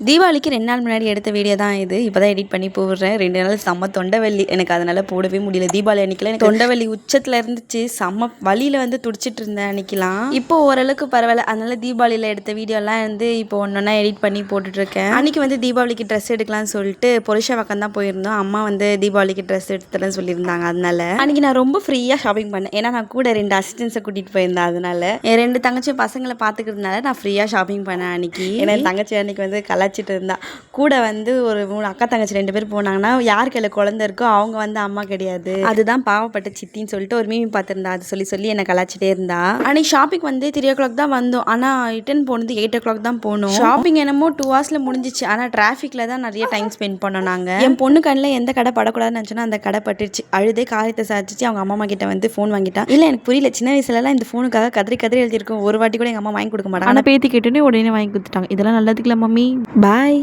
தீபாவளிக்கு 2 நாள் முன்னாடி எடுத்த வீடியோ தான் இது. இப்போ தான் எடிட் பண்ணி போடுறேன். 2 நாள் செம்ம தொண்டைவலி. எனக்கு அதனால போடவே முடியல. தீபாவளி அன்னைக்கெல்லாம் எனக்கு தொண்டைவலி உச்சத்தில் இருந்துச்சு. செம்ம வலியில் வந்து துடிச்சிட்டு இருந்தேன் அன்னைக்கெல்லாம். இப்போ ஓரளவுக்கு பரவாயில்ல. அதனால தீபாவளியில் எடுத்த வீடியோலாம் வந்து இப்போ ஒன்றா எடிட் பண்ணி போட்டுட்ருக்கேன். அன்றைக்கி வந்து தீபாவளிக்கு ட்ரெஸ் எடுக்கலாம்னு சொல்லிட்டு புருஷவாக்கம் தான் போயிருந்தோம். அம்மா வந்து தீபாவளிக்கு ட்ரெஸ் எடுத்துறேன்னு சொல்லியிருந்தாங்க. அதனால அன்றைக்கி நான் ரொம்ப ஃப்ரீயாக ஷாப்பிங் பண்ணேன். ஏன்னா நான் கூட 2 அசிஸ்டன்ஸை கூட்டிகிட்டு போயிருந்தேன். அதனால என் 2 தங்கச்சியும் பசங்களை பார்த்துக்கிறதுனால நான் ஃப்ரீயாக ஷாப்பிங் பண்ணேன் அன்றைக்கி. ஏன்னா என் தங்கச்சி அன்றைக்கி வந்து கலாச்சிட்டு இருந்தா. கூட வந்து ஒரு 3 அக்கா தங்கச்சி 2 பேர் போனாங்கன்னா யார் கையில் குழந்தை இருக்கோ அவங்க வந்து அம்மா கிடையாது, அதுதான் பாவப்பட்ட சித்தின்னு சொல்லிட்டு ஒரு மீமி பார்த்துருந்தா. அது சொல்லி என்னை கலாச்சிட்டே இருந்தா. அன்னைக்கு ஷாப்பிங் வந்து 3 o'clock தான் வந்தோம். ஆனால் ரிட்டன் போனது 8 o'clock தான் போனோம். ஷாப்பிங் என்னமோ 2 hours முடிஞ்சிச்சு. ஆனால் டிராஃபிக்கில் தான் நிறைய டைம் ஸ்பெண்ட் பண்ணோம் நாங்கள். என் பொண்ணு கண்ணில் எந்த கடை படக்கூடாதுன்னு நினச்சோன்னா அந்த கடை பட்டுருச்சு. அழுதே காரியத்தை சாதிச்சு அவங்க அம்மா கிட்ட வந்து ஃபோன் வாங்கிட்டான். இல்லை எனக்கு புரியல, சின்ன வயசுலலாம் இந்த ஃபோனுக்காக கதறி எழுதியிருக்கும். ஒரு வாட்டி கூட எங்கள் அம்மா வாங்கி கொடுக்க மாட்டாங்க. ஆனால் பேத்தி கேட்டுன்னு உடனே வாங்கி கொடுத்துட்டாங்க. இதெல்லாம் நல்லதுக்குல மம்மி. பாய்.